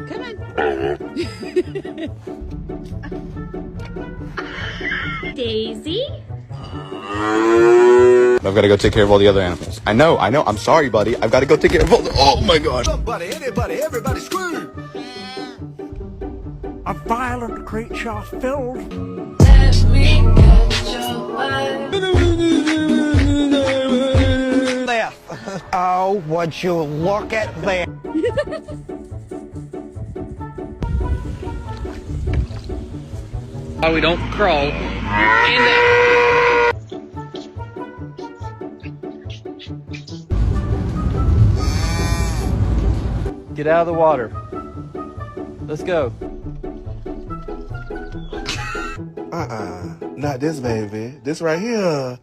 Come on. Daisy? I've got to go take care of all the other animals. I know. I'm sorry, buddy. I've got to go take care of all the... Oh, my God. Somebody, anybody, everybody scream! A violent creature filled. Let me catch your eye. There. Oh, would you look at that? Why we don't crawl in Get out of the water. Let's go. Not this baby. This right here.